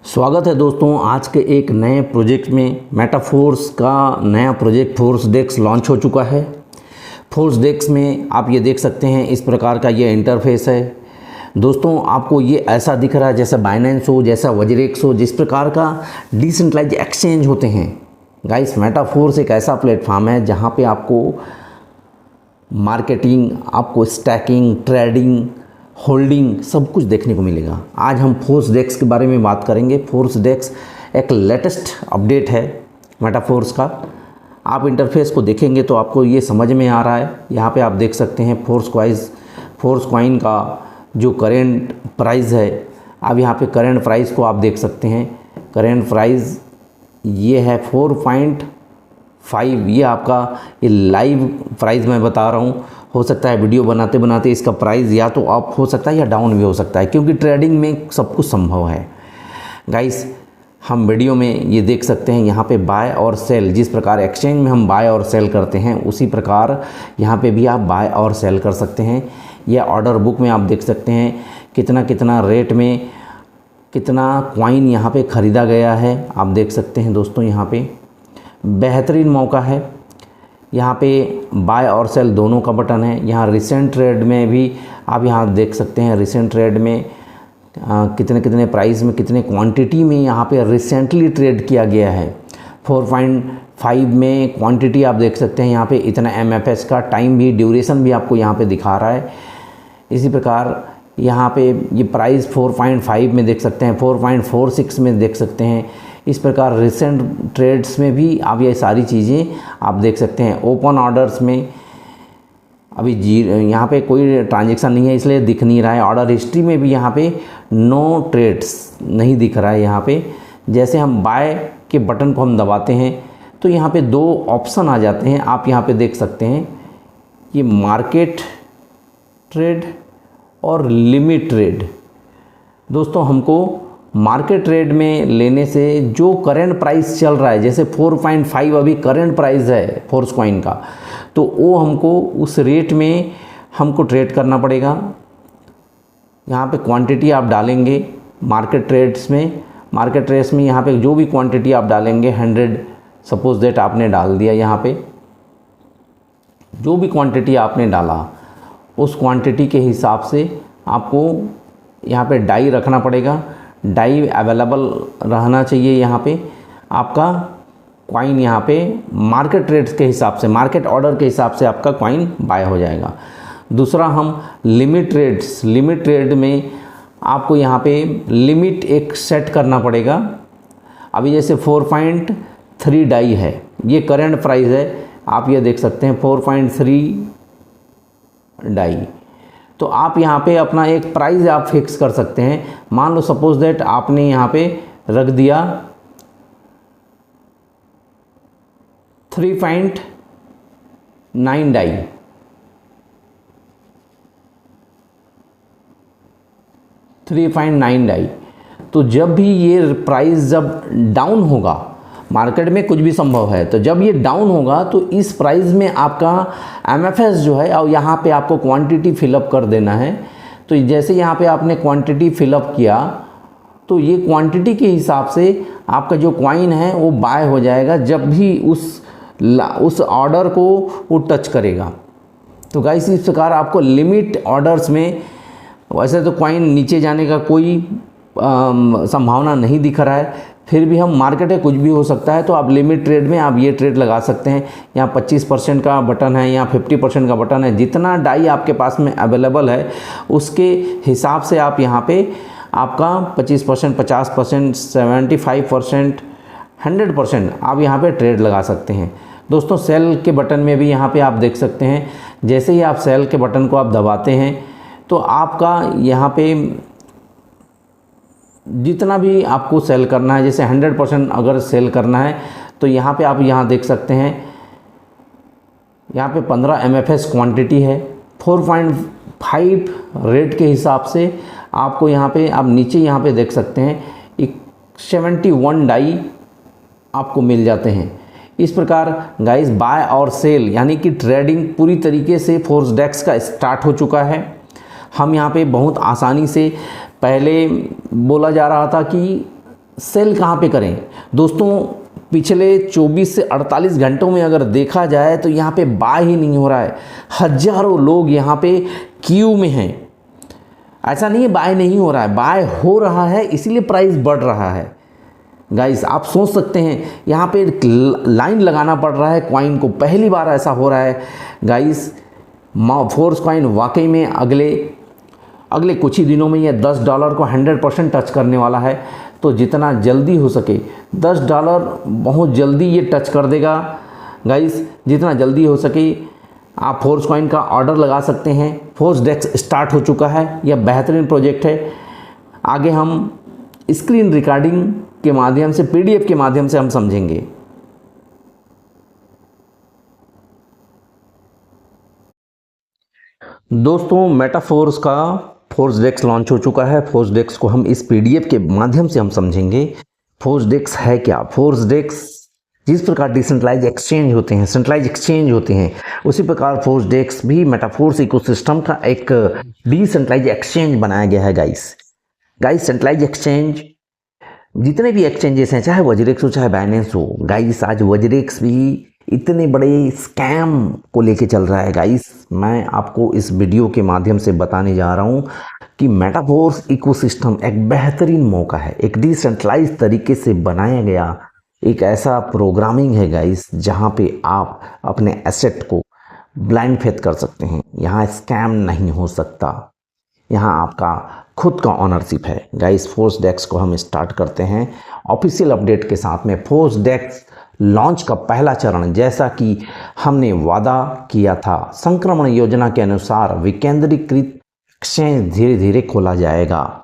स्वागत है दोस्तों आज के एक नए प्रोजेक्ट में। मेटाफोर्स का नया प्रोजेक्ट फोर्स डेक्स लॉन्च हो चुका है। फोर्स डेक्स में आप ये देख सकते हैं इस प्रकार का ये इंटरफेस है। दोस्तों आपको ये ऐसा दिख रहा है जैसा बाइनेंस हो, जैसा वज्रेक्स हो, जिस प्रकार का डिसेंट्रलाइज एक्सचेंज होते हैं। गाइस, मेटाफोर्स एक ऐसा प्लेटफॉर्म है जहाँ पे आपको मार्केटिंग, आपको स्टैकिंग, ट्रेडिंग, होल्डिंग सब कुछ देखने को मिलेगा। आज हम फोर्स डेक्स के बारे में बात करेंगे। फोर्स डेक्स एक लेटेस्ट अपडेट है मेटाफोर्स का। आप इंटरफेस को देखेंगे तो आपको ये समझ में आ रहा है। यहाँ पे आप देख सकते हैं फोर्स कॉइन का जो करेंट प्राइस है। अब यहाँ पे करेंट प्राइस को आप देख सकते हैं। करेंट प्राइस ये है 4.5। ये आपका ये लाइव प्राइस मैं बता रहा हूँ। हो सकता है वीडियो बनाते बनाते इसका प्राइस या तो अप हो सकता है या डाउन भी हो सकता है, क्योंकि ट्रेडिंग में सब कुछ संभव है। गाइस, हम वीडियो में ये देख सकते हैं यहाँ पे बाय और सेल, जिस प्रकार एक्सचेंज में हम बाय और सेल करते हैं उसी प्रकार यहाँ पे भी आप बाय और सेल कर सकते हैं। यह ऑर्डर बुक में आप देख सकते हैं कितना कितना रेट में कितना कॉइन यहाँ पे ख़रीदा गया है। आप देख सकते हैं दोस्तों, यहाँ पे बेहतरीन मौका है। यहाँ पे बाय और सेल दोनों का बटन है। यहाँ रिसेंट ट्रेड में भी आप यहाँ देख सकते हैं रिसेंट ट्रेड में कितने कितने प्राइस में कितने क्वांटिटी में यहाँ पे रिसेंटली ट्रेड किया गया है। 4.5 में क्वांटिटी आप देख सकते हैं। यहाँ पे इतना MFS का टाइम भी, ड्यूरेशन भी आपको यहाँ पे दिखा रहा है। इसी प्रकार यहाँ पे ये प्राइस 4.5 में देख सकते हैं, 4.46 में देख सकते हैं। इस प्रकार रिसेंट ट्रेड्स में भी आप ये सारी चीज़ें आप देख सकते हैं। ओपन ऑर्डर्स में अभी यहाँ पे कोई ट्रांजैक्शन नहीं है इसलिए दिख नहीं रहा है। ऑर्डर हिस्ट्री में भी यहाँ पे नो ट्रेड्स नहीं दिख रहा है। यहाँ पे जैसे हम बाय के बटन को हम दबाते हैं तो यहाँ पे दो ऑप्शन आ जाते हैं। आप यहाँ पे देख सकते हैं ये मार्केट ट्रेड और लिमिट ट्रेड। दोस्तों, हमको मार्केट ट्रेड में लेने से जो करंट प्राइस चल रहा है, जैसे 4.5 अभी करंट प्राइस है फोर्स कॉइन का, तो वो हमको उस रेट में हमको ट्रेड करना पड़ेगा। यहाँ पे क्वांटिटी आप डालेंगे मार्केट ट्रेड्स में। मार्केट ट्रेड्स में यहाँ पे जो भी क्वांटिटी आप डालेंगे 100 सपोज दैट आपने डाल दिया। यहाँ पे जो भी क्वांटिटी आपने डाला उस क्वांटिटी के हिसाब से आपको यहाँ पे डाई रखना पड़ेगा। डाई अवेलेबल रहना चाहिए। यहाँ पे आपका कॉइन यहाँ पे मार्केट रेट्स के हिसाब से, मार्केट ऑर्डर के हिसाब से आपका कॉइन बाय हो जाएगा। दूसरा, हम लिमिट ट्रेड में आपको यहाँ पे लिमिट एक सेट करना पड़ेगा। अभी जैसे 4.3 डाई है, ये करंट प्राइस है, आप ये देख सकते हैं 4.3 डाई। तो आप यहाँ पे अपना एक प्राइस आप फिक्स कर सकते हैं। मान लो सपोज दैट आपने यहाँ पे रख दिया 3.9 डाई। तो जब भी ये प्राइस जब डाउन होगा, मार्केट में कुछ भी संभव है, तो जब ये डाउन होगा तो इस प्राइस में आपका MFS जो है और यहाँ पे आपको क्वांटिटी फिलअप कर देना है। तो जैसे यहाँ पे आपने क्वांटिटी फिलअप किया तो ये क्वांटिटी के हिसाब से आपका जो कॉइन है वो बाय हो जाएगा जब भी उस ऑर्डर को वो टच करेगा। तो गाइस, इस प्रकार आपको लिमिट ऑर्डर्स में वैसे तो कॉइन नीचे जाने का कोई संभावना नहीं दिख रहा है, फिर भी हम मार्केट है कुछ भी हो सकता है। तो आप लिमिट ट्रेड में आप ये ट्रेड लगा सकते हैं। यहाँ 25% का बटन है, यहाँ 50% का बटन है। जितना डाई आपके पास में अवेलेबल है उसके हिसाब से आप यहाँ पे आपका 25%, 50%, 75%, 100% आप यहाँ पे ट्रेड लगा सकते हैं। दोस्तों, सेल के बटन में भी यहाँ पे आप देख सकते हैं, जैसे ही आप सेल के बटन को आप दबाते हैं तो आपका यहाँ पे जितना भी आपको सेल करना है, जैसे 100% अगर सेल करना है तो यहाँ पे आप यहाँ देख सकते हैं यहाँ पे 15 MFS क्वांटिटी है। 4.5 रेट के हिसाब से आपको यहाँ पे आप नीचे यहाँ पे देख सकते हैं 71 डाई आपको मिल जाते हैं। इस प्रकार गाइस, बाय और सेल यानी कि ट्रेडिंग पूरी तरीके से फोर्स डेक्स का स्टार्ट हो चुका है। हम यहाँ पे बहुत आसानी से, पहले बोला जा रहा था कि सेल कहाँ पे करें दोस्तों? पिछले 24 से 48 घंटों में अगर देखा जाए तो यहाँ पे बाय ही नहीं हो रहा है। हजारों लोग यहाँ पे क्यू में हैं। ऐसा नहीं है बाय नहीं हो रहा है, बाय हो रहा है, इसीलिए प्राइस बढ़ रहा है। गाइस आप सोच सकते हैं यहाँ पे लाइन लगाना पड़ रहा है कॉइन को, पहली बार ऐसा हो रहा है गाइस। फोर्स कॉइन वाकई में अगले कुछ ही दिनों में ये $10 को 100% टच करने वाला है। तो जितना जल्दी हो सके $10 बहुत जल्दी ये टच कर देगा गाइस। जितना जल्दी हो सके आप फोर्स कॉइन का ऑर्डर लगा सकते हैं। फोर्स डेक्स स्टार्ट हो चुका है, यह बेहतरीन प्रोजेक्ट है। आगे हम स्क्रीन रिकॉर्डिंग के माध्यम से, PDF के माध्यम से हम समझेंगे। दोस्तों मेटाफोर्स का फोर्स डेक्स लॉन्च हो चुका है। फोर्स डेक्स को हम इस PDF के माध्यम से हम समझेंगे। फोर्स डेक्स है क्या? फोर्स डेक्स जिस प्रकार डिसेंट्रलाइज एक्सचेंज होते हैं, सेंट्रलाइज एक्सचेंज होते हैं, उसी प्रकार फोर्स डेक्स भी मेटाफोर्स इकोसिस्टम का एक डिसेंट्रलाइज एक्सचेंज बनाया गया है गाइस। सेंट्रलाइज एक्सचेंज जितने भी एक्सचेंजेस हैं, चाहे वज्रेक्स हो चाहे बाइनेंस हो गाइस, आज वज्रेक्स भी इतने बड़े स्कैम को लेके चल रहा है गाइस। मैं आपको इस वीडियो के माध्यम से बताने जा रहा हूँ कि मेटाफोर्स इकोसिस्टम एक बेहतरीन मौका है, एक डिसेंट्रलाइज तरीके से बनाया गया एक ऐसा प्रोग्रामिंग है गाइस, जहाँ पे आप अपने एसेट को ब्लाइंड फेथ कर सकते हैं। यहाँ स्कैम नहीं हो सकता, यहाँ आपका खुद का ऑनरशिप है गाइस। फोर्स डेक्स को हम स्टार्ट करते हैं ऑफिशियल अपडेट के साथ में। फोर्स डेक्स लॉन्च का पहला चरण, जैसा कि हमने वादा किया था, संक्रमण योजना के अनुसार विकेंद्रीकृत एक्सचेंज धीरे धीरे खोला जाएगा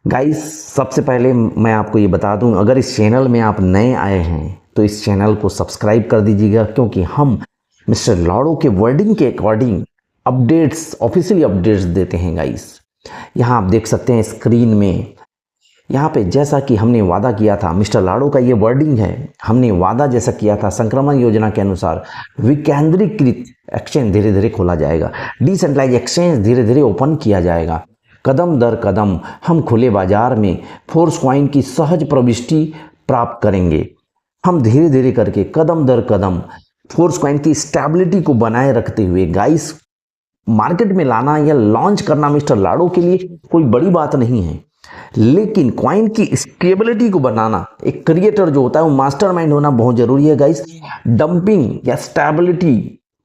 गाइस। सबसे पहले मैं आपको ये बता दूं, अगर इस चैनल में आप नए आए हैं तो इस चैनल को सब्सक्राइब कर दीजिएगा, क्योंकि हम मिस्टर लाड़ो के वर्डिंग के अकॉर्डिंग अपडेट्स, ऑफिशियली अपडेट्स देते हैं गाइस। यहाँ आप देख सकते हैं स्क्रीन में, यहाँ पे जैसा कि हमने वादा किया था, मिस्टर लाड़ो का ये वर्डिंग है, हमने वादा जैसा किया था, संक्रमण योजना के अनुसार विकेंद्रीकृत एक्सचेंज धीरे धीरे खोला जाएगा, डिसेंट्रलाइज एक्सचेंज धीरे धीरे ओपन किया जाएगा। कदम दर कदम हम खुले बाजार में फोर्स कॉइन की सहज प्रविष्टि प्राप्त करेंगे। हम धीरे धीरे करके कदम दर कदम फोर्स कॉइन की स्टेबिलिटी को बनाए रखते हुए गाइस, मार्केट में लाना या लॉन्च करना मिस्टर लाड़ो के लिए कोई बड़ी बात नहीं है, लेकिन कॉइन की स्टेबिलिटी को बनाना, एक क्रिएटर जो होता है वो मास्टरमाइंड होना बहुत जरूरी है गाइस। डंपिंग या स्टेबिलिटी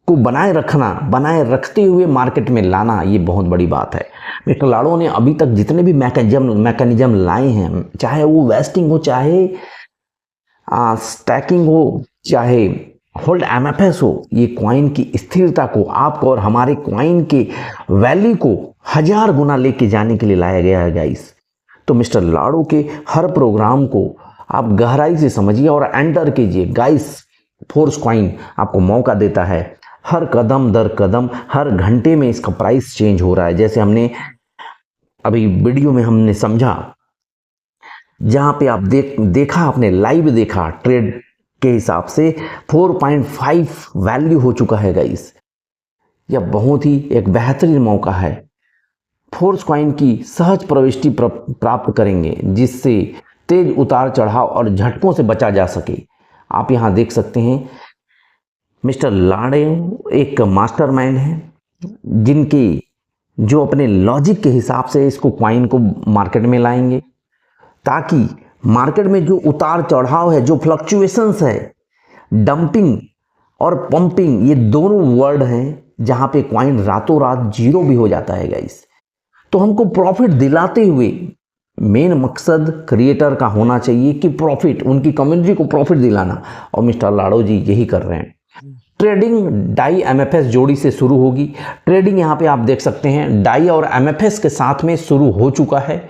को बनाए रखना, बनाए रखते हुए मार्केट में लाना, ये बहुत बड़ी बात है। मिस्टर लाड़ो ने अभी तक जितने भी मैकेनिज्म लाए हैं, चाहे वो वेस्टिंग हो, चाहे स्टैकिंग हो, चाहे होल्ड MFS हो, ये कॉइन की स्थिरता को, आपको और हमारे कॉइन के वैल्यू को 1000 गुना लेके जाने के लिए लाया गया है गाइस। तो मिस्टर लाड़ो के हर प्रोग्राम को आप गहराई से समझिए और एंटर कीजिए गाइस। फोर्स कॉइन आपको मौका देता है, हर कदम दर कदम, हर घंटे में इसका प्राइस चेंज हो रहा है। जैसे हमने अभी वीडियो में हमने समझा, जहां पे आप देखा, आपने लाइव देखा, ट्रेड के हिसाब से 4.5 वैल्यू हो चुका है गाइस। यह बहुत ही एक बेहतरीन मौका है। फोर्स कॉइन की सहज प्रविष्टि प्राप्त करेंगे, जिससे तेज उतार चढ़ाव और झटकों से बचा जा सके। आप यहां देख सकते हैं मिस्टर लाड़ो एक मास्टरमाइंड है, जिनकी जो अपने लॉजिक के हिसाब से इसको कॉइन को मार्केट में लाएंगे, ताकि मार्केट में जो उतार चढ़ाव है, जो फ्लक्चुएशंस है, डंपिंग और पंपिंग, ये दोनों वर्ड हैं जहां पे कॉइन रातों रात जीरो भी हो जाता है गाइस। तो हमको प्रॉफिट दिलाते हुए मेन मकसद क्रिएटर का होना चाहिए कि प्रॉफिट, उनकी कम्युनिटी को प्रॉफिट दिलाना, और मिस्टर लाड़ो जी यही कर रहे हैं। ट्रेडिंग डाई MFS जोड़ी से शुरू होगी। ट्रेडिंग यहाँ पे आप देख सकते हैं डाई और MFS के साथ में शुरू हो चुका है।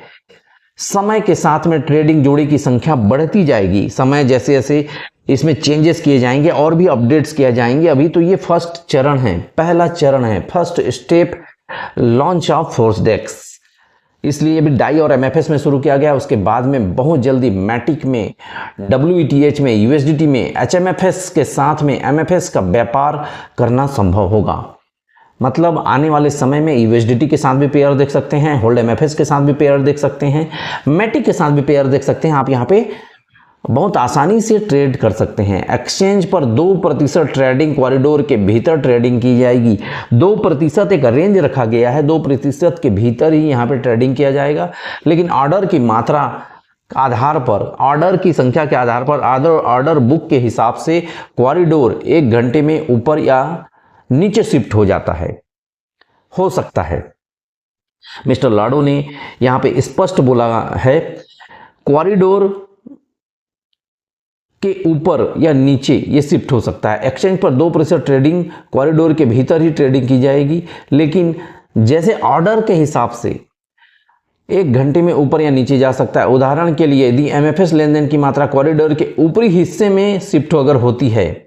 समय के साथ में ट्रेडिंग जोड़ी की संख्या बढ़ती जाएगी। समय जैसे जैसे इसमें चेंजेस किए जाएंगे और भी अपडेट्स किए जाएंगे। अभी तो ये फर्स्ट चरण है, पहला चरण है, first step launch of force डेक्स, इसलिए अभी डाई और MFS में शुरू किया गया। उसके बाद में बहुत जल्दी मैटिक में, WETH में, USDT में, HMFS के साथ में MFS का व्यापार करना संभव होगा। मतलब आने वाले समय में यूएसडीटी के साथ भी पेयर देख सकते हैं, होल्ड एमएफएस के साथ भी पेयर देख सकते हैं, मैटिक के साथ भी पेयर देख सकते हैं। आप यहाँ पे बहुत आसानी से ट्रेड कर सकते हैं। एक्सचेंज पर 2% ट्रेडिंग कॉरिडोर के भीतर ट्रेडिंग की जाएगी। 2% एक रेंज रखा गया है, 2% के भीतर ही यहाँ पे ट्रेडिंग किया जाएगा। लेकिन ऑर्डर की मात्रा आधार पर, ऑर्डर की संख्या के आधार पर, ऑर्डर बुक के हिसाब से कॉरिडोर 1 घंटे में ऊपर या नीचे शिफ्ट हो जाता है, हो सकता है। मिस्टर लाडो ने यहाँ पे स्पष्ट बोला है, कॉरिडोर के ऊपर या नीचे ये शिफ्ट हो सकता है। एक्सचेंज पर 2% ट्रेडिंग कॉरिडोर के भीतर ही ट्रेडिंग की जाएगी, लेकिन जैसे ऑर्डर के हिसाब से 1 घंटे में ऊपर या नीचे जा सकता है। उदाहरण के लिए यदि एमएफएस लेनदेन की मात्रा कॉरिडोर के ऊपरी हिस्से में शिफ्ट अगर होती है,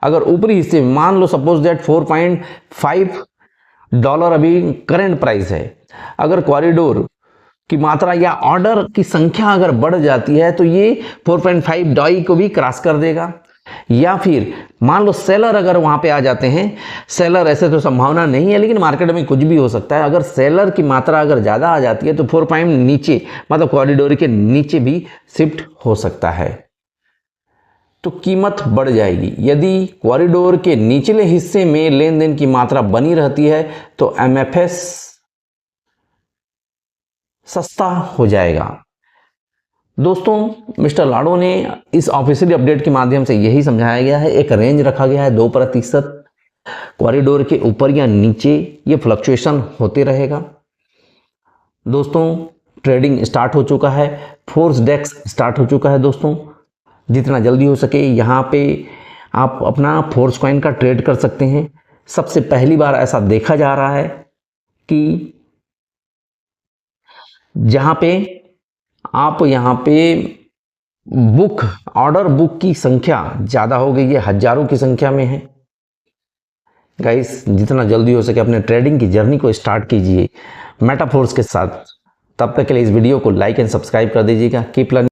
अगर ऊपरी हिस्से में मान लो सपोज दैट $4.5 अभी करंट प्राइस है, अगर कॉरिडोर की मात्रा या ऑर्डर की संख्या अगर बढ़ जाती है तो ये $4.5 को भी क्रॉस कर देगा। या फिर मान लो सेलर अगर वहां पे आ जाते हैं, सेलर ऐसे तो संभावना नहीं है, लेकिन मार्केट में कुछ भी हो सकता है। अगर सेलर की मात्रा अगर ज़्यादा आ जाती है तो 4 पॉइंट नीचे, मतलब कॉरिडोर के नीचे भी शिफ्ट हो सकता है, तो कीमत बढ़ जाएगी। यदि कॉरिडोर के निचले हिस्से में लेन देन की मात्रा बनी रहती है तो एमएफएस सस्ता हो जाएगा। दोस्तों, मिस्टर लाडो ने इस ऑफिशियली अपडेट के माध्यम से यही समझाया गया है। एक रेंज रखा गया है 2%, कॉरिडोर के ऊपर या नीचे ये फ्लक्चुएशन होते रहेगा। दोस्तों, ट्रेडिंग स्टार्ट हो चुका है, फोर्स डेक्स स्टार्ट हो चुका है। दोस्तों, जितना जल्दी हो सके यहाँ पे आप अपना फोर्स कॉइन का ट्रेड कर सकते हैं। सबसे पहली बार ऐसा देखा जा रहा है कि जहाँ पे आप यहाँ पे ऑर्डर बुक की संख्या ज़्यादा हो गई है, हजारों की संख्या में है। गाइस, जितना जल्दी हो सके अपने ट्रेडिंग की जर्नी को स्टार्ट कीजिए मेटाफोर्स के साथ। तब तक के लिए इस वीडियो को लाइक एंड सब्सक्राइब कर दीजिएगा। Keep learning.